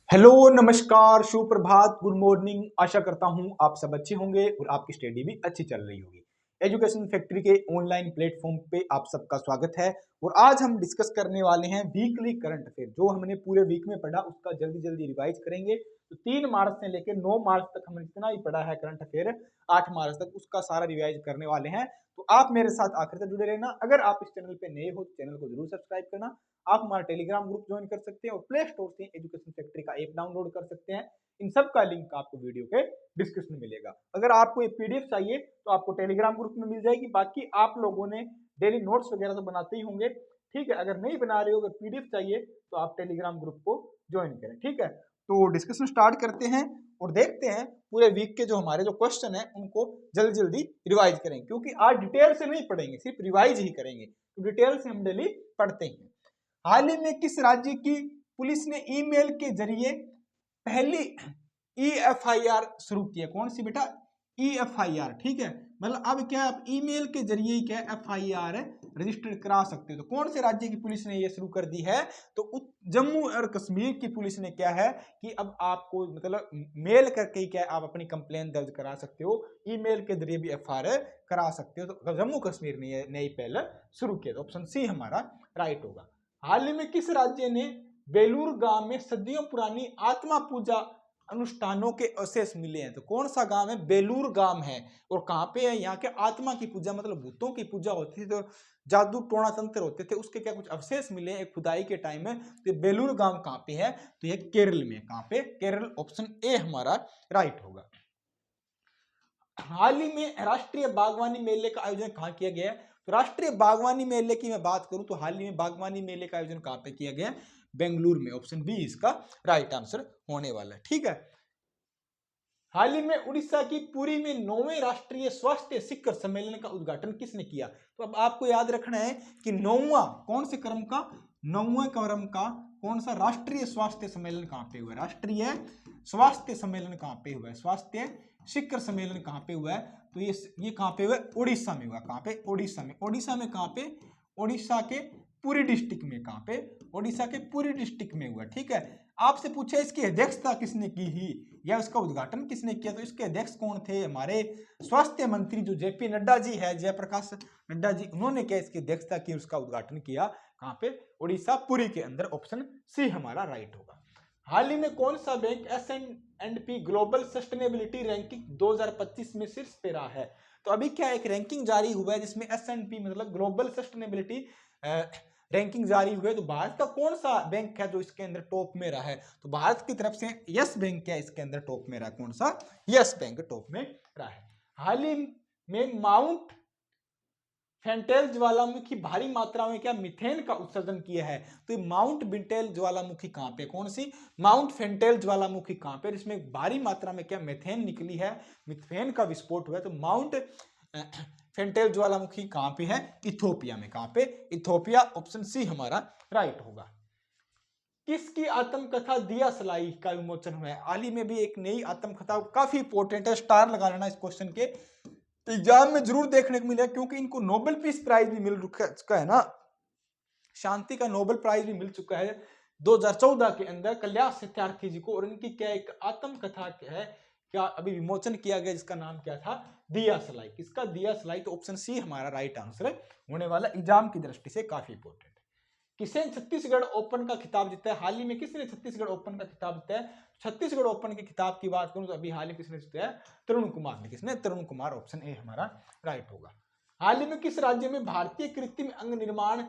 Hello, नमस्कार, सुप्रभात, good morning. आशा करता हूं आप सब अच्छे होंगे और आपकी स्टडी भी अच्छी चल रही होगी। एजुकेशन फैक्ट्री के ऑनलाइन प्लेटफॉर्म पे आप सबका स्वागत है। और आज हम डिस्कस करने वाले हैं वीकली करंट अफेयर। जो हमने पूरे वीक में पढ़ा उसका जल्दी जल्दी रिवाइज करेंगे। तो 3 मार्च से लेकर 9 मार्च तक हमने जितना ही पढ़ा है करंट अफेयर, 8 मार्च तक उसका सारा रिवाइज करने वाले हैं। तो आप मेरे साथ आखिर तक जुड़े रहना। अगर आप इस चैनल पे नए हो तो चैनल को जरूर सब्सक्राइब करना। आप हमारा टेलीग्राम ग्रुप ज्वाइन कर सकते हैं और प्ले स्टोर से एजुकेशन फैक्ट्री का ऐप डाउनलोड कर सकते हैं। इन सब का लिंक आपको वीडियो के डिस्क्रिप्शन में मिलेगा। अगर आपको ये पीडीएफ चाहिए तो आपको टेलीग्राम ग्रुप में मिल जाएगी। बाकी आप लोगों ने डेली नोट्स वगैरह तो बनाते ही होंगे, ठीक है। अगर नहीं बना रहे हो, अगर पीडीएफ चाहिए तो आप टेलीग्राम ग्रुप को ज्वाइन करें, ठीक है। तो डिस्कशन स्टार्ट करते हैं और देखते हैं पूरे वीक के जो हमारे जो क्वेश्चन है उनको जल्दी जल्दी रिवाइज करेंगे, क्योंकि आज डिटेल से नहीं पढ़ेंगे, सिर्फ रिवाइज ही करेंगे। तो डिटेल से हम डेली पढ़ते हैं। हाल ही में किस राज्य की पुलिस ने ईमेल के जरिए पहली ईएफआईआर शुरू की है? कौन सी बेटा? ईएफआईआर, ठीक है। मतलब अब क्या आप ईमेल के जरिए क्या एफआईआर रजिस्टर करा सकते हो। तो कौन से राज्य की पुलिस ने ये शुरू कर दी है? तो जम्मू और कश्मीर की पुलिस ने क्या है कि अब आपको मतलब मेल करके ही क्या आप अपनी कंप्लेन दर्ज करा सकते हो, ईमेल के जरिए भी एफआईआर करा सकते हो। तो जम्मू कश्मीर ने ये नई पहल शुरू किया। तो ऑप्शन सी हमारा राइट होगा। हाल ही में किस राज्य ने बेलूर गांव में सदियों पुरानी आत्मा पूजा अनुष्ठानों के अवशेष मिले हैं? तो कौन सा गांव है? बेलूर गांव है। और कहां पे है? यहाँ के आत्मा की पूजा, मतलब भूतों की पूजा होती थी, तो जादू टोना तंत्र होते थे, उसके क्या कुछ अवशेष मिले हैं खुदाई के टाइम में। तो बेलूर गांव कहां पे है? तो ये केरल में। कहां पे? केरल। ऑप्शन ए हमारा राइट होगा। हाल ही में राष्ट्रीय बागवानी मेले का आयोजन कहाँ किया गया है? तो राष्ट्रीय बागवानी मेले की मैं बात करूं तो हाल ही में बागवानी मेले का आयोजन कहाँ पे किया गया? बेंगलुरु में। ऑप्शन बी इसका राइट आंसर होने वाला है, ठीक है। हाल ही में उड़ीसा की पुरी में 9वें राष्ट्रीय स्वास्थ्य शिखर सम्मेलन का उद्घाटन किसने किया? तो अब आपको याद रखना है कि 9वां कौन से क्रम का? 9वें क्रम का कौन सा राष्ट्रीय स्वास्थ्य सम्मेलन कहां पे हुआ है? राष्ट्रीय स्वास्थ्य सम्मेलन कहां पे हुआ है? स्वास्थ्य शिखर सम्मेलन कहां पे हुआ है? तो ये कहां पे हुआ है? उड़ीसा में हुआ। कहां पे? उड़ीसा में। उड़ीसा में कहां पे? उड़ीसा के पुरी डिस्ट्रिक्ट में। कहां पे? उड़ीसा के पुरी डिस्ट्रिक्ट में हुआ, ठीक है। आपसे पूछा इसकी अध्यक्षता किसने की ही या उसका उद्घाटन किसने किया? तो इसके अध्यक्ष कौन थे? हमारे स्वास्थ्य मंत्री जो जेपी नड्डा जी है, जयप्रकाश नड्डा जी, उन्होंने क्या इसकी अध्यक्षता की, उसका उद्घाटन किया। कहां पे? उड़ीसा पुरी के अंदर। ऑप्शन सी हमारा राइट होगा। हाल ही में कौन सा bank S&P global sustainability ranking 2025 में शीर्ष पे रहा है? तो अभी क्या एक रैंकिंग जारी हुआ है जिसमें S&P मतलब ग्लोबल सस्टेनेबिलिटी रैंकिंग जारी हुई है। तो भारत का कौन सा बैंक है जो इसके अंदर टॉप में रहा है? तो भारत की तरफ से यस बैंक है इसके अंदर टॉप में रहा। कौन सा? यस बैंक टॉप में रहा है। हाल ही में माउंट फेंटेल ज्वालामुखी भारी मात्रा में क्या मिथेन का उत्सर्जन किया है? तो माउंट बिंटेल ज्वालामुखी कहां पे? कौन सी? माउंट फेंटेल ज्वालामुखी कहां पे? इसमें भारी मात्रा में क्या मिथेन निकली है, मिथेन का विस्फोट हुआ है। तो माउंट फेंटेल ज्वालामुखी कहां पे है? इथोपिया में। कहां पे? इथोपिया। ऑप्शन सी हमारा राइट होगा। किसकी आत्मकथा दिया सलाई का विमोचन हुआ है? हाल ही में भी एक नई आत्मकथा, काफी इंपॉर्टेंट है, स्टार लगा लेना इस क्वेश्चन के, एग्जाम में जरूर देखने को मिलेगा, क्योंकि इनको नोबेल पीस प्राइज भी मिल चुका है ना, शांति का नोबेल प्राइज भी मिल चुका है 2014 के अंदर कल्याण सत्यार्थी जी को। और इनकी क्या एक आत्मकथा है क्या अभी विमोचन किया गया, जिसका नाम क्या था? दिया सलाई। किसका? दिया सलाई। तो ऑप्शन सी हमारा राइट आंसर होने वाला, एग्जाम की दृष्टि से काफी इंपॉर्टेंट। किसने छत्तीसगढ़ ओपन का खिताब जीता है? हाल ही में किसने छत्तीसगढ़ ओपन का खिताब जीता है? छत्तीसगढ़ ओपन के खिताब की बात करूं तो अभी हाल ही किसने जीता है? तरुण कुमार ने। किसने? तरुण कुमार। ऑप्शन ए हमारा राइट होगा। हाल ही में किस राज्य में भारतीय कृत्रिम अंग निर्माण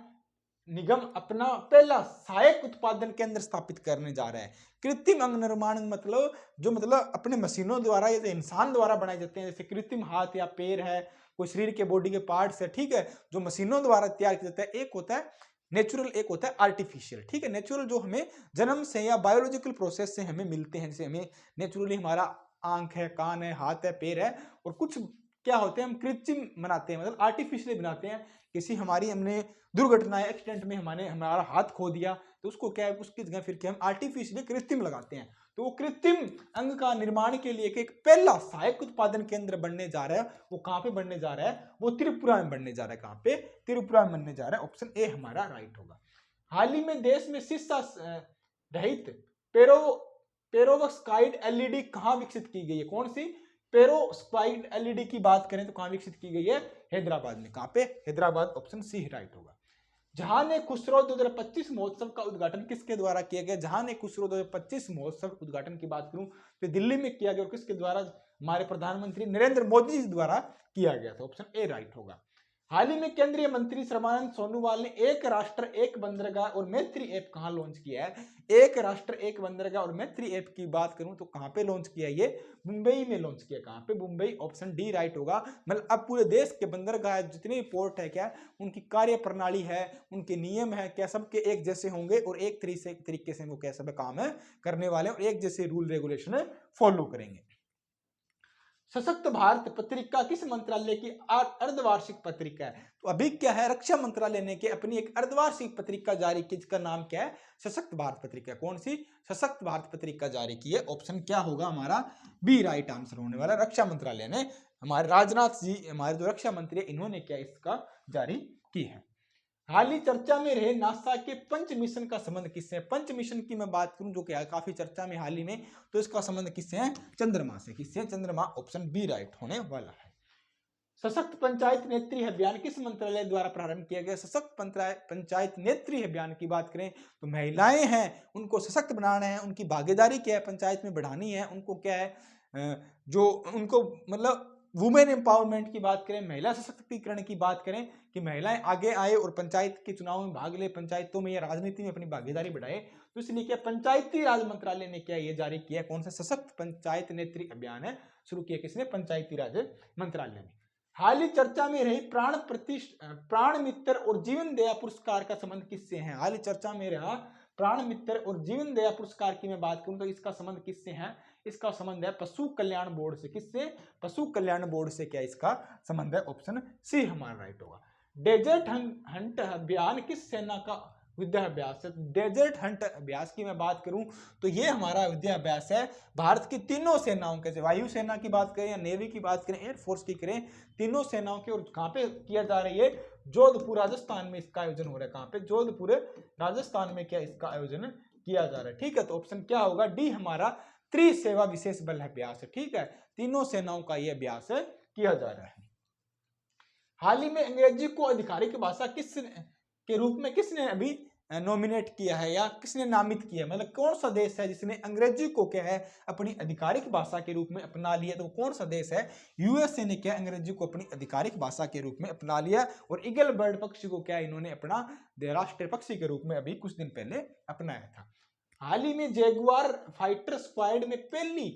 निगम अपना पहला सहायक उत्पादन केंद्र स्थापित करने जा रहा है? कृत्रिम अंग निर्माण मतलब जो मतलब अपने मशीनों द्वारा या इंसान द्वारा बनाए जाते हैं, जैसे कृत्रिम हाथ या पैर है, कोई शरीर के बॉडी के पार्ट्स है, ठीक है, जो मशीनों द्वारा तैयार किया जाता है। एक होता है नेचुरल, एक होता है आर्टिफिशियल, ठीक है। नेचुरल जो हमें जन्म से या बायोलॉजिकल प्रोसेस से हमें मिलते हैं, जैसे हमें नेचुरली हमारा आंख है, कान है, हाथ है, पैर है। और कुछ क्या होते हैं हम कृत्रिम बनाते हैं, मतलब आर्टिफिशियल बनाते हैं। किसी हमारी हमने दुर्घटना एक्सीडेंट में हमारा हाथ खो दिया, तो उसको क्या है, उसकी जगह फिर क्या हम आर्टिफिशियल कृत्रिम लगाते हैं। तो वो कृत्रिम अंग का निर्माण के लिए एक पहला सहायक उत्पादन केंद्र बनने जा रहा है। वो कहां पे बनने जा रहा है? वो त्रिपुरा में बनने जा रहा है। कहां पे? त्रिपुरा में बनने जा रहा है। ऑप्शन ए हमारा राइट होगा। हाल ही में देश में शीशा रहित पेरो पेरोवस्काइड एलईडी कहां विकसित की गई है? कौन सी पेरोवस्काइड एलईडी की बात करें तो कहां विकसित की गई है? हैदराबाद में। कहां पे? हैदराबाद, ऑप्शन सी राइट होगा। जहान ए खुसरो 2025 महोत्सव का उद्घाटन किसके द्वारा किया गया? जहान ए खुसरो 2025 महोत्सव उद्घाटन की बात करूं तो दिल्ली में किया गया और किसके द्वारा? हमारे प्रधानमंत्री नरेंद्र मोदी जी द्वारा किया गया था। ऑप्शन ए राइट होगा। हाल ही में केंद्रीय मंत्री सर्बानंद सोनोवाल ने एक राष्ट्र एक बंदरगाह और मैत्री ऐप कहां लॉन्च किया है? एक राष्ट्र एक बंदरगाह और मैत्री ऐप की बात करूं तो कहां पे लॉन्च किया? ये मुंबई में लॉन्च किया। कहां पे? मुंबई, ऑप्शन डी राइट होगा। मतलब अब पूरे देश के बंदरगाह जितने पोर्ट है क्या उनकी कार्य प्रणाली है, उनके नियम है क्या, सबके एक जैसे होंगे और एक तरीके से वो क्या सब काम है करने वाले और एक जैसे रूल रेगुलेशन फॉलो करेंगे। सशक्त भारत पत्रिका किस मंत्रालय की अर्धवार्षिक पत्रिका है? तो अभी क्या है, रक्षा मंत्रालय ने के अपनी एक अर्धवार्षिक पत्रिका जारी की जिसका नाम क्या है? सशक्त भारत पत्रिका। कौन सी? सशक्त भारत पत्रिका जारी की है। ऑप्शन क्या होगा हमारा? बी राइट आंसर होने वाला। रक्षा मंत्रालय ने, हमारे राजनाथ जी हमारे जो रक्षा मंत्री इन्होंने क्या इसका जारी की है। हाल ही चर्चा में रहे नासा के पंच मिशन का संबंध किससे है? पंच मिशन की मैं बात करूं जो कि काफी चर्चा में हाल ही में, तो इसका संबंध किससे है? चंद्रमा से। किससे? चंद्रमा, ऑप्शन बी राइट होने वाला है। सशक्त पंचायत नेत्री अभियान किस मंत्रालय द्वारा प्रारंभ किया गया? सशक्त पंचायत नेत्री अभियान की बात करें तो महिलाएं हैं उनको सशक्त बनाना है, उनकी भागीदारी क्या है पंचायत में बढ़ानी है, उनको क्या है जो उनको मतलब वुमेन एम्पावरमेंट की बात करें, महिला सशक्तिकरण की बात करें कि महिलाएं आगे आए और पंचायत के चुनाव में भाग ले, पंचायतों में या राजनीति में अपनी भागीदारी बढ़ाए, तो इसलिए क्या पंचायती राज मंत्रालय ने क्या ये जारी किया? कौन सा? सशक्त पंचायत नेत्री अभियान है शुरू किया किसने? पंचायती राज मंत्रालय ने। हाल ही चर्चा में रही प्राण मित्र और जीवन दया पुरस्कार का संबंध किससे है? हाल ही चर्चा में रहा प्राण मित्र और जीवन दया पुरस्कार की मैं बात करूं तो इसका संबंध किससे है? इसका संबंध है पशु कल्याण बोर्ड से। किससे? पशु कल्याण बोर्ड से क्या इसका संबंध है? ऑप्शन सी हमारा राइट होगा। डेजर्ट हंट अभियान किस सेना का युद्धाभ्यास है? डेजर्ट हंट अभ्यास की मैं बात करूं तो ये हमारा युद्धाभ्यास है भारत की तीनों सेनाओं के, वायु सेना की बात करें या नेवी की बात करें, एयरफोर्स की करें, तीनों सेनाओं के। और कहां पे किया जा रही है? जोधपुर राजस्थान में इसका आयोजन हो रहा है। कहां पे? जोधपुर राजस्थान में क्या इसका आयोजन किया जा रहा है। ठीक है, तो ऑप्शन क्या होगा? डी हमारा त्रिसेवा विशेष बल अभ्यास है। ठीक है, तीनों सेनाओं का यह अभ्यास किया जा रहा है। हाल ही में अंग्रेजी को आधिकारिक भाषा किस के रूप में किसने अभी नॉमिनेट किया है या किसने नामित किया? मतलब कौन सा देश है जिसने अंग्रेजी को क्या है अपनी आधिकारिक भाषा के रूप में अपना लिया? तो कौन सा देश है? यूएसए ने क्या अंग्रेजी को अपनी आधिकारिक भाषा के रूप में अपना लिया और ईगल बर्ड पक्षी को क्या इन्होंने अपना राष्ट्रीय पक्षी के रूप में अभी कुछ दिन पहले अपनाया था। हाल ही में जैगुआर फाइटर स्क्वाड में पहली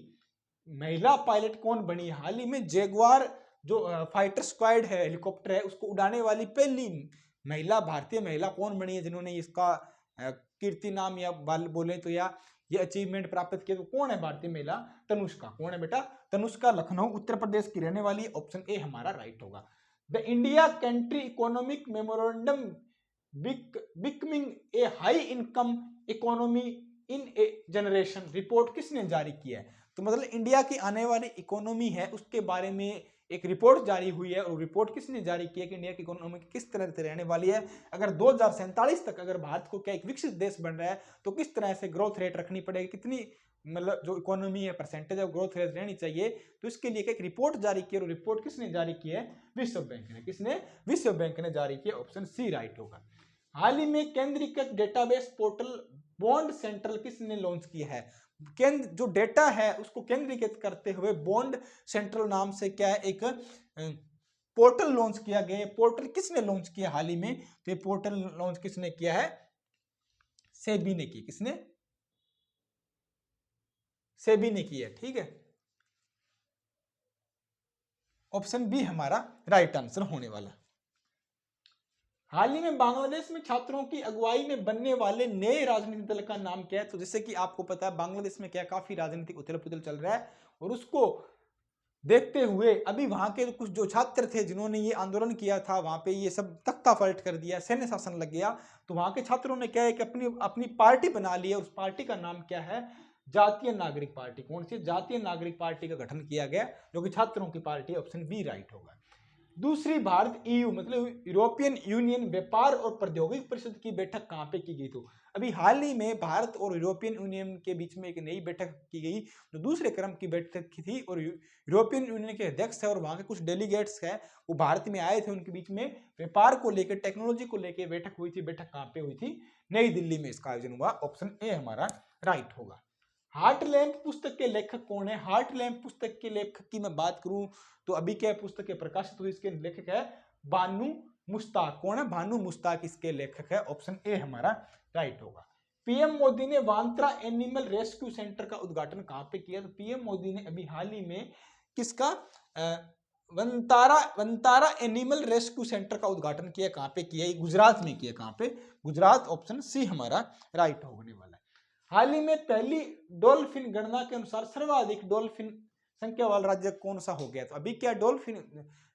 महिला पायलट कौन बनी? हाल ही में जैगुआर जो फाइटर स्क्वाड है, हेलीकॉप्टर है, उसको उड़ाने वाली पहली महिला, भारतीय महिला कौन बनी है जिन्होंने इसका कीर्ति नाम या बोले तो या ये अचीवमेंट प्राप्त किया? तो कौन है भारतीय महिला? तनुष्का। कौन है बेटा? तनुष्का, लखनऊ उत्तर प्रदेश की रहने वाली। ऑप्शन ए हमारा राइट होगा। The India country economic memorandum becoming a high income economy in A generation report किसने जारी किया है? तो मतलब इंडिया की आने वाली इकोनॉमी है उसके बारे में एक रिपोर्ट जारी हुई है। और रिपोर्ट किसने जारी की है कि इंडिया की इकोनॉमी किस तरह से रहने वाली है? अगर 2047 तक अगर भारत को क्या एक विकसित देश बन रहा है तो किस तरह से ग्रोथ रेट रखनी पड़ेगी, कितनी मतलब जो इकोनॉमी है परसेंटेज ऑफ ग्रोथ रेट रहनी चाहिए, तो इसके लिए एक रिपोर्ट जारी की। और रिपोर्ट किसने जारी की है? विश्व बैंक ने। किसने? विश्व बैंक ने जारी की। ऑप्शन सी राइट होगा। हाल ही में केंद्रीकृत डेटाबेस पोर्टल बॉन्ड सेंट्रल किसने लॉन्च किया है? केंद्र जो डेटा है उसको केंद्रीकृत करते हुए बॉन्ड सेंट्रल नाम से क्या है एक पोर्टल लॉन्च किया गया। पोर्टल किसने लॉन्च किया हाल ही में? तो ये पोर्टल लॉन्च किसने किया है? सेबी ने की। किसने? सेबी ने की है। ठीक है, ऑप्शन बी हमारा राइट आंसर होने वाला। हाल ही में बांग्लादेश में छात्रों की अगुवाई में बनने वाले नए राजनीतिक दल का नाम क्या है? तो जैसे कि आपको पता है बांग्लादेश में क्या काफी राजनीतिक उथल पुथल चल रहा है और उसको देखते हुए अभी वहां के कुछ जो छात्र थे जिन्होंने ये आंदोलन किया था वहां पे ये सब तख्ता पलट कर दिया, सैन्य शासन लग गया। तो वहां के छात्रों ने क्या है कि अपनी अपनी पार्टी बना ली है। उस पार्टी का नाम क्या है? जातीय नागरिक पार्टी। कौन सी? जातीय नागरिक पार्टी का गठन किया गया जो कि छात्रों की पार्टी। ऑप्शन बी राइट होगा। दूसरी भारत ईयू मतलब यूरोपियन यूनियन व्यापार और प्रौद्योगिकी परिषद की बैठक कहाँ पे की गई? तो अभी हाल ही में भारत और यूरोपियन यूनियन के बीच में एक नई बैठक की गई, जो दूसरे क्रम की बैठक की थी, और यूरोपियन यूनियन के अध्यक्ष है और वहाँ के कुछ डेलीगेट्स है वो भारत में आए थे। उनके बीच में व्यापार को लेकर, टेक्नोलॉजी को लेकर बैठक हुई थी। बैठक कहाँ पे हुई थी? नई दिल्ली में इसका आयोजन हुआ। ऑप्शन ए हमारा राइट होगा। हार्टलैम्प पुस्तक के लेखक कौन है? हार्टलैम्प पुस्तक के लेखक की मैं बात करूं तो अभी क्या पुस्तक है प्रकाशित हुई, इसके लेखक है बानू मुश्ताक। कौन है? बानू मुश्ताक इसके लेखक है। ऑप्शन ए हमारा राइट होगा। पीएम मोदी ने वांत्रा एनिमल रेस्क्यू सेंटर का उद्घाटन कहां पे किया? तो पीएम मोदी ने अभी हाल ही में किसका? वंतारा एनिमल रेस्क्यू सेंटर का उद्घाटन किया। कहां पे किया? गुजरात में किया। कहां पे? गुजरात। ऑप्शन सी हमारा राइट होने वाला है। हाल ही में पहली डॉल्फिन गणना के अनुसार सर्वाधिक डॉल्फिन संख्या वाला राज्य कौन सा हो गया? तो अभी क्या डॉल्फिन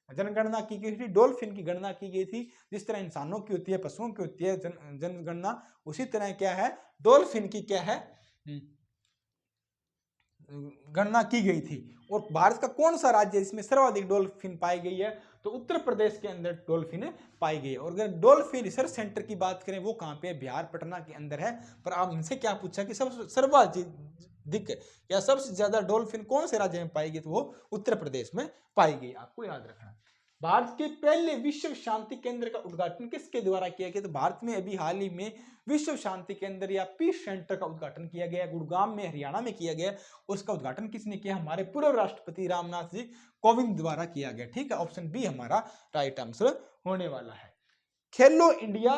जनगणना की गई थी, डॉल्फिन की गणना की गई थी। जिस तरह इंसानों की होती है, पशुओं की होती है जनगणना, उसी तरह क्या है डॉल्फिन की क्या है गणना की गई थी। और भारत का कौन सा राज्य इसमें सर्वाधिक डॉल्फिन पाई गई है? तो उत्तर प्रदेश के अंदर डॉल्फिन पाई गई है। और अगर डॉल्फिन रिसर्च सेंटर की बात करें वो कहां पे है? बिहार पटना के अंदर है। पर आप इनसे क्या पूछा कि सब सर्वाधिक या सबसे ज्यादा डॉल्फिन कौन से राज्य में पाई गई? तो वो उत्तर प्रदेश में पाई गई। आपको याद रखना। भारत के पहले विश्व शांति केंद्र का उद्घाटन किसके द्वारा किया गया? तो भारत में अभी हाल ही में विश्व शांति केंद्र या पीस सेंटर का उद्घाटन किया गया। गुड़गांव में, हरियाणा में किया गया। उसका उद्घाटन किसने किया? हमारे पूर्व राष्ट्रपति रामनाथ जी कोविंद द्वारा किया गया। ठीक है, ऑप्शन बी हमारा राइट आंसर होने वाला है। खेलो इंडिया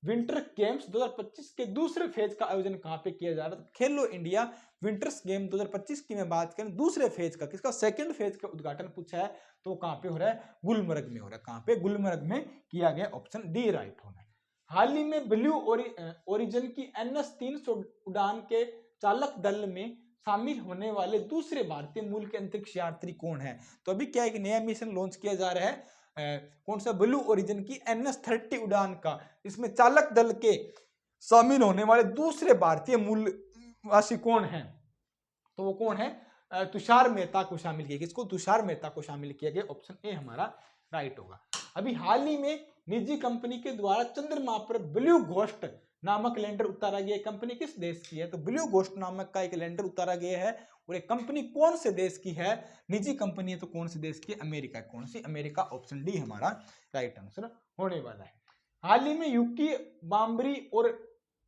विंटर गेम्स 2025 के दूसरे फेज का आयोजन कहां पे किया जा रहा है? खेलो इंडिया विंटर्स गेम 2025 की मैं बात करें, दूसरे फेज का, किसका? सेकंड फेज का उद्घाटन पूछा है तो कहां पे हो रहा है? गुलमर्ग में हो रहा है। कहां पे? गुलमर्ग में किया गया। ऑप्शन डी राइट होना है। हाल ही में ब्लू ओरिजिन की NS-300 उड़ान के चालक दल में शामिल होने वाले दूसरे भारतीय मूल के अंतरिक्ष यात्री कौन है? तो अभी क्या एक नया मिशन लॉन्च किया जा रहा है, कौन सा? ब्लू ओरिजिन की NS-30 उड़ान का। इसमें चालक दल के शामिल होने वाले दूसरे भारतीय मूलवासी कौन है? तो वो कौन है? तुषार मेहता को शामिल किया गया। किसको? तुषार मेहता को शामिल किया गया। ऑप्शन ए हमारा राइट होगा। अभी हाल ही में निजी कंपनी के द्वारा चंद्रमा पर ब्लू घोस्ट नामक लैंडर उतारा गया। कंपनी किस देश की है? तो ब्लू घोस्ट नामक का एक लैंडर उतारा गया है। और एक कंपनी कौन से देश की है? निजी कंपनी है तो कौन से देश की? अमेरिका। कौन सी? अमेरिका। ऑप्शन डी हमारा राइट आंसर होने वाला है। हाल ही में यूकी बाम्बरी और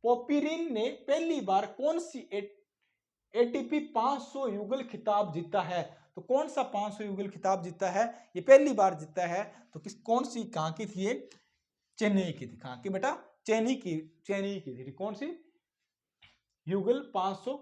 पोपिरिन ने पहली बार कौन सी ATP 500 युगल खिताब जीता है? तो कौन सा 500 युगल खिताब जीता है? ये पहली बार जीता है। तो कौन सी, कहां की थी ये? चेन्नई की थी। कहां की बेटा? चेन्नई की थी। कौन सी? युगल 500,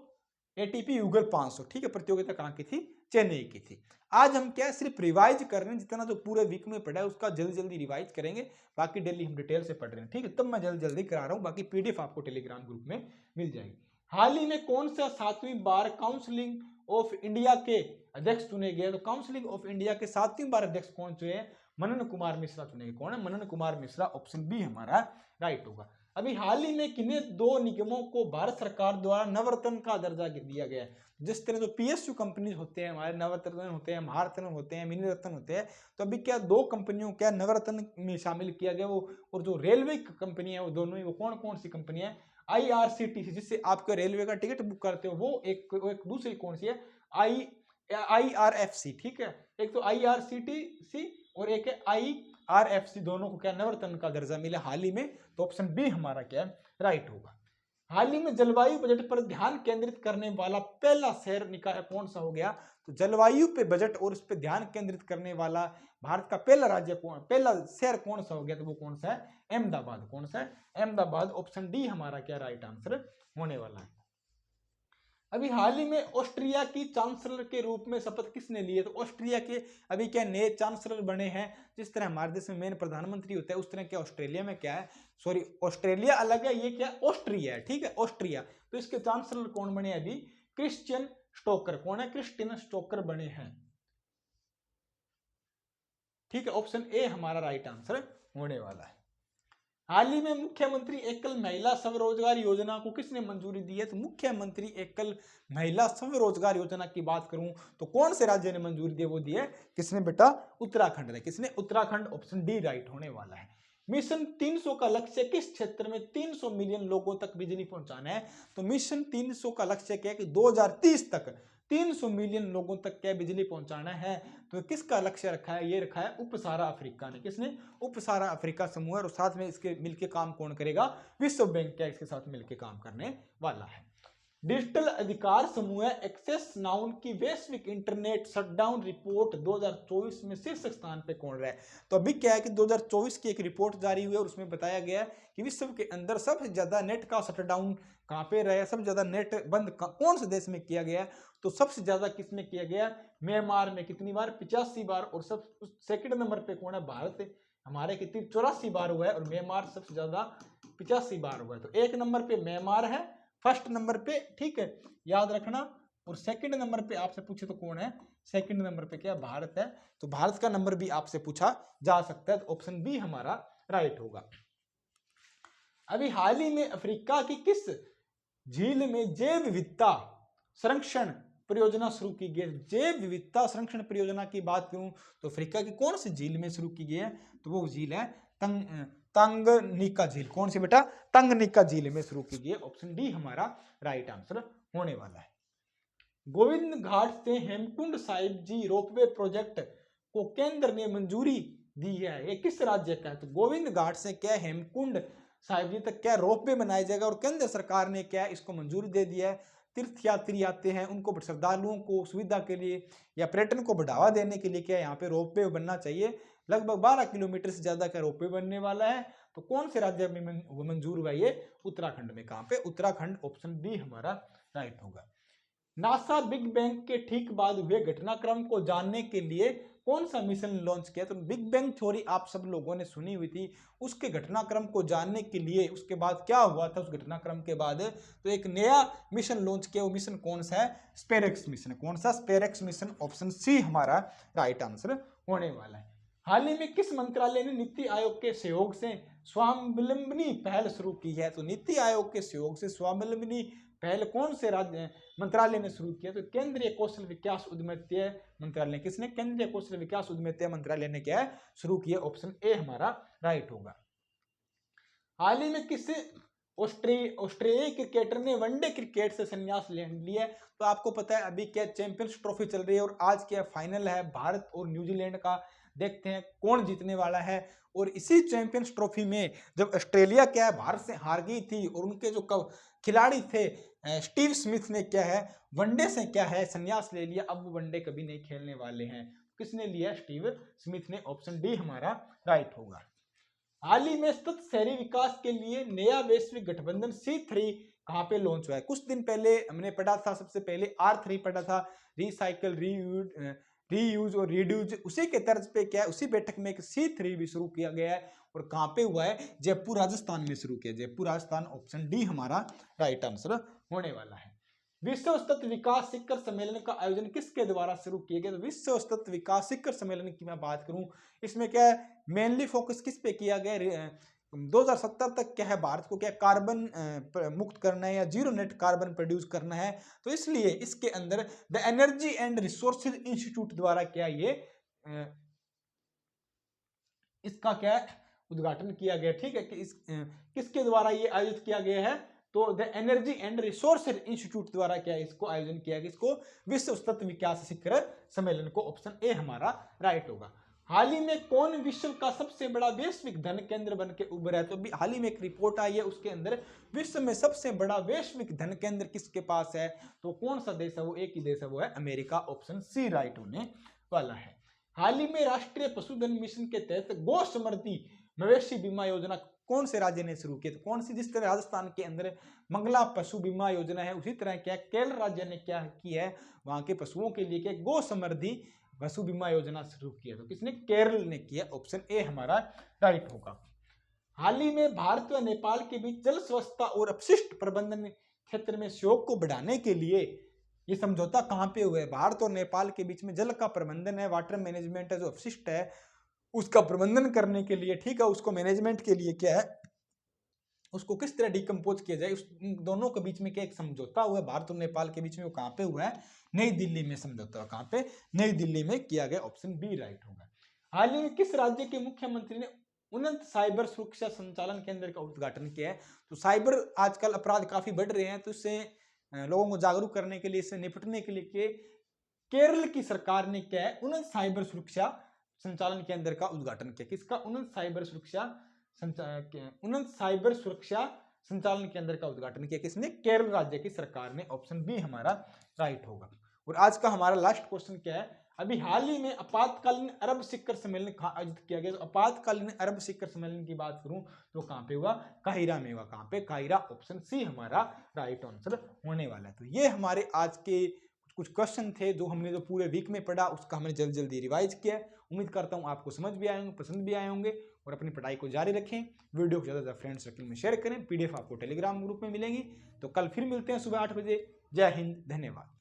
ATP युगल 500। ठीक है, प्रतियोगिता कहां की थी? चेन्नई की थी। आज हम क्या सिर्फ रिवाइज कर रहे हैं, जितना जो पूरे वीक में पढ़ा है उसका जल्दी जल्दी रिवाइज करेंगे। बाकी डेली हम डिटेल से पढ़ रहे हैं। ठीक है, तब मैं जल्दी जल्दी करा रहा हूं। बाकी PDF आपको टेलीग्राम ग्रुप में मिल जाएगी। हाल ही में कौन सा 7वीं बार काउंसिलिंग ऑफ इंडिया के अध्यक्ष चुने गए? तो काउंसिलिंग ऑफ इंडिया के 7वीं बार अध्यक्ष कौन चुने हैं? मनन कुमार मिश्रा चुने गए। कौन है? मनन कुमार मिश्रा। ऑप्शन बी हमारा राइट होगा। अभी हाल ही में किन्हीं 2 निगमों को भारत सरकार द्वारा नवरत्न का दर्जा दिया गया है? जिस तरह जो PSU कंपनीज होते हैं, हमारे नवरत्न होते हैं, महारत्न होते हैं, मिनी रत्न होते हैं, तो अभी क्या 2 कंपनियों क्या नवरत्न में शामिल किया गया वो। और जो रेलवे कंपनी है वो दोनों ही, वो कौन कौन सी कंपनी है? IRCTC, जिससे आपका रेलवे का टिकट बुक करते हो, वो एक दूसरी कौन सी है? IRFC। ठीक है, एक तो IRCTC और एक है IRFC। दोनों को क्या नवरत्न का दर्जा मिला हाल ही में? तो ऑप्शन बी हमारा क्या है? राइट होगा। हाल ही में जलवायु बजट पर ध्यान केंद्रित करने वाला पहला शहर निकाय कौन सा हो गया? तो जलवायु पे बजट और उस पर ध्यान केंद्रित करने वाला भारत का पहला राज्य पहला शहर कौन सा हो गया? तो वो कौन सा है? अहमदाबाद। कौन सा है? अहमदाबाद। ऑप्शन डी हमारा क्या राइट आंसर होने वाला है। अभी हाल ही में ऑस्ट्रिया की चांसलर के रूप में शपथ किसने ली है? तो ऑस्ट्रिया के अभी क्या नए चांसलर बने हैं। जिस तरह हमारे देश में मेन प्रधानमंत्री होता है, उस तरह क्या ऑस्ट्रेलिया में क्या है? सॉरी, ऑस्ट्रेलिया अलग है, ये क्या? ऑस्ट्रिया है। ठीक है, ऑस्ट्रिया। तो इसके चांसलर कौन बने अभी? Christian Stoker. कौन है? क्रिस्टियन स्टोकर बने हैं। ठीक है, ऑप्शन ए हमारा राइट आंसर होने वाला है। हाल ही में मुख्यमंत्री एकल महिला स्वरोजगार योजना को किसने मंजूरी दी है? तो मुख्यमंत्री एकल महिला स्वरोजगार योजना की बात करूं तो कौन से राज्य ने मंजूरी दी? वो दी है किसने बेटा? उत्तराखंड ने। किसने? उत्तराखंड। ऑप्शन डी राइट होने वाला है। मिशन 300 का लक्ष्य किस क्षेत्र में 300 मिलियन लोगों तक बिजली पहुंचाना है? तो मिशन 300 का लक्ष्य क्या है कि 2030 तक 300 मिलियन लोगों तक क्या बिजली पहुंचाना है। तो किसका लक्ष्य रखा है? ये रखा है उप सहारा अफ्रीका ने। किसने? उप सहारा अफ्रीका समूह है। और साथ में इसके मिलके काम कौन करेगा? विश्व बैंक क्या इसके साथ मिलके काम करने वाला है। डिजिटल अधिकार समूह एक्सेस नाउ की वैश्विक इंटरनेट शटडाउन रिपोर्ट 2024 में शीर्ष स्थान पे कौन रहा है? तो अभी क्या है कि 2024 की एक रिपोर्ट जारी हुई है और उसमें बताया गया है कि विश्व के अंदर सबसे ज्यादा नेट का शटडाउन कहां पे रहा है, सबसे ज्यादा नेट बंद कौन से देश में किया गया है? तो सबसे ज्यादा किसमें किया गया? म्यांमार में। कितनी बार? 85 बार। और सब सेकंड नंबर पे कौन है? भारत। हमारे कितनी 84 बार हुआ है और म्यांमार सबसे ज्यादा 85 बार हुआ है। तो एक नंबर पे म्यांमार है, फर्स्ट नंबर पे, ठीक है, याद रखना। और सेकंड नंबर पे आपसे पूछे तो कौन है? सेकंड नंबर पे क्या? भारत है। तो भारत का नंबर भी आपसे पूछा जा सकता है। तो ऑप्शन बी हमारा राइट होगा। अभी हाल ही में अफ्रीका की किस झील में जैव विविधता संरक्षण परियोजना शुरू की गई? जैव विविधता संरक्षण परियोजना की बात करूं तो अफ्रीका की कौन सी झील में शुरू की गई है? तो वो झील है तंगनीका झील। कौन सी बेटा? तंगनीका झील में शुरू की गई है। ऑप्शन डी हमारा राइट आंसर होने वाला है। गोविंद घाट से हेमकुंड साहिब जी रोपवे प्रोजेक्ट को केंद्र ने मंजूरी दी है। ये किस राज्य का है? तो गोविंद घाट से क्या हेमकुंड साहिब जी तक क्या रोपवे बनाया जाएगा और केंद्र सरकार ने क्या इसको मंजूरी दे दिया है। तीर्थयात्री आते हैं, उनको श्रद्धालुओं को सुविधा के लिए या पर्यटन को बढ़ावा देने के लिए क्या यहाँ पे रोपवे बनना चाहिए। लगभग 12 किलोमीटर से ज्यादा का रोपवे बनने वाला है। तो कौन से राज्य में मंजूर हुआ? ये उत्तराखंड में। कहां पे? उत्तराखंड। ऑप्शन बी हमारा राइट होगा। नासा बिग बैंग के ठीक बाद हुए घटनाक्रम को जानने के लिए कौन सा मिशन लॉन्च किया? तो बिग बैंग थ्योरी आप सब लोगों ने सुनी हुई थी। उसके घटनाक्रम को जानने के लिए उसके बाद क्या हुआ था, उस घटनाक्रम के बाद तो एक नया मिशन लॉन्च किया। वो मिशन कौन सा है? स्पेरेक्स मिशन। कौन सा? स्पेरेक्स मिशन। ऑप्शन सी हमारा राइट आंसर होने वाला है। हाल ही में किस मंत्रालय ने नीति आयोग के सहयोग से स्वावलंबनी पहल शुरू की है? तो नीति आयोग के सहयोग से स्वावलंबनी पहल कौन से राज्य मंत्रालय ने शुरू किया? तो केंद्रीय कौशल विकास उद्यमिता मंत्रालय। किसने? केंद्रीय कौशल विकास उद्यमिता मंत्रालय ने क्या है शुरू किया। ऑप्शन ए हमारा राइट होगा। हाल ही में किस ऑस्ट्रेलियाई क्रिकेटर ने वनडे क्रिकेट से संन्यास ले लिया? तो आपको पता है अभी क्या चैंपियंस ट्रॉफी चल रही है और आज क्या फाइनल है भारत और न्यूजीलैंड का। देखते हैं कौन जीतने वाला है। और इसी चैंपियंस ट्रॉफी में जब ऑस्ट्रेलिया क्या है भारत से हार गई थी और उनके जो खिलाड़ी थे स्टीव स्मिथ ने क्या है वनडे से क्या है संन्यास ले लिया। अब वो वनडे कभी नहीं खेलने वाले हैं। किसने लिया? स्टीव स्मिथ ने। ऑप्शन डी हमारा राइट होगा। हाल ही में सतत शहरी विकास के लिए नया वैश्विक गठबंधन C3 कहां पे लॉन्च हुआ है? कुछ दिन पहले हमने पढ़ा था, सबसे पहले R3 पढ़ा था, रिसाइकल रीयूज और रिड्यूज। उसी के तर्ज पे क्या है उसी बैठक में एक C3 भी शुरू किया गया है। और कहां पे हुआ है? जयपुर राजस्थान में शुरू किया। जयपुर राजस्थान। ऑप्शन डी हमारा राइट आंसर होने वाला है। विश्व सतत विकास शिखर सम्मेलन का आयोजन किसके द्वारा शुरू किया गया? तो विश्व सतत विकास शिखर सम्मेलन की मैं बात करूं इसमें क्या है मेनली फोकस किस पे किया गया? 2070 तक क्या है भारत को क्या कार्बन मुक्त करना है या जीरो नेट कार्बन प्रोड्यूस करना है। तो इसलिए इसके अंदर the energy and resources institute द्वारा क्या ये इसका क्या उद्घाटन किया गया। ठीक है कि किसके द्वारा ये आयोजित किया गया है? तो the energy and resources institute द्वारा क्या इसको आयोजन किया गया, इसको विश्व सतत विकास शिखर सम्मेलन को। ऑप्शन ए हमारा राइट होगा। हाल ही में कौन विश्व का सबसे बड़ा वैश्विक धन केंद्र बन के उभरा है? तो अभी हाल ही में एक रिपोर्ट आई है उसके अंदर विश्व में सबसे बड़ा वैश्विक धन केंद्र किसके पास है? तो कौन सा देश है? वो एक ही देश है, वो है अमेरिका। ऑप्शन सी राइट होने वाला है। हाल ही में राष्ट्रीय पशुधन मिशन के तहत गो समृद्धि मवेशी बीमा योजना कौन से राज्य ने शुरू किया? तो कौन सी? जिस तरह राजस्थान के अंदर मंगला पशु बीमा योजना है उसी तरह क्या केरल राज्य ने क्या की है वहां के पशुओं के लिए क्या गो समृद्धि पशु बीमा योजना शुरू किया। तो किसने? केरल ने किया। ऑप्शन ए हमारा राइट होगा। हाल ही में भारत व नेपाल के बीच जल स्वच्छता और अपशिष्ट प्रबंधन क्षेत्र में सहयोग को बढ़ाने के लिए ये समझौता कहां पे हुआ है? भारत और नेपाल के बीच में जल का प्रबंधन है, वाटर मैनेजमेंट है, जो अपशिष्ट है उसका प्रबंधन करने के लिए, ठीक है, उसको मैनेजमेंट के लिए क्या है उसको किस तरह डिकम्पोज किया जाए, उस दोनों के बीच में क्या एक समझौता हुआ है भारत और नेपाल के बीच में, वो कहाँ पे हुआ है, नई दिल्ली में समझौता हुआ, कहाँ पे, नई दिल्ली में किया गया, ऑप्शन बी राइट होगा। हाल ही में किस राज्य के मुख्यमंत्री ने उन्नत साइबर सुरक्षा संचालन केंद्र का उद्घाटन किया है? तो साइबर आजकल अपराध काफी बढ़ रहे हैं, तो इससे लोगों को जागरूक करने के लिए, इससे निपटने के लिए केरल की सरकार ने क्या है, उन्नत साइबर सुरक्षा संचालन केंद्र का उद्घाटन किया। किसका? उन्नत साइबर सुरक्षा संचालन केंद्र का उद्घाटन किया किसने? केरल राज्य की सरकार ने। ऑप्शन बी हमारा राइट होगा। और आज का हमारा लास्ट क्वेश्चन क्या है? अभी हाल ही में आपातकालीन अरब शिखर सम्मेलन आयोजित किया गया। तो आपातकालीन अरब शिखर सम्मेलन की बात करूं तो कहां पे हुआ? काहिरा में हुआ। कहां पे? काहिरा। ऑप्शन सी हमारा राइट आंसर होने वाला है। तो ये हमारे आज के कुछ क्वेश्चन थे जो हमने जो पूरे वीक में पढ़ा, उसका हमने जल्दी जल्दी रिवाइज किया है। उम्मीद करता हूँ आपको समझ भी आए होंगे, पसंद भी आए होंगे। और अपनी पढ़ाई को जारी रखें, वीडियो को ज़्यादा से ज़्यादा फ्रेंड सर्कल में शेयर करें। PDF आपको टेलीग्राम ग्रुप में मिलेंगी। तो कल फिर मिलते हैं सुबह 8 बजे। जय हिंद, धन्यवाद।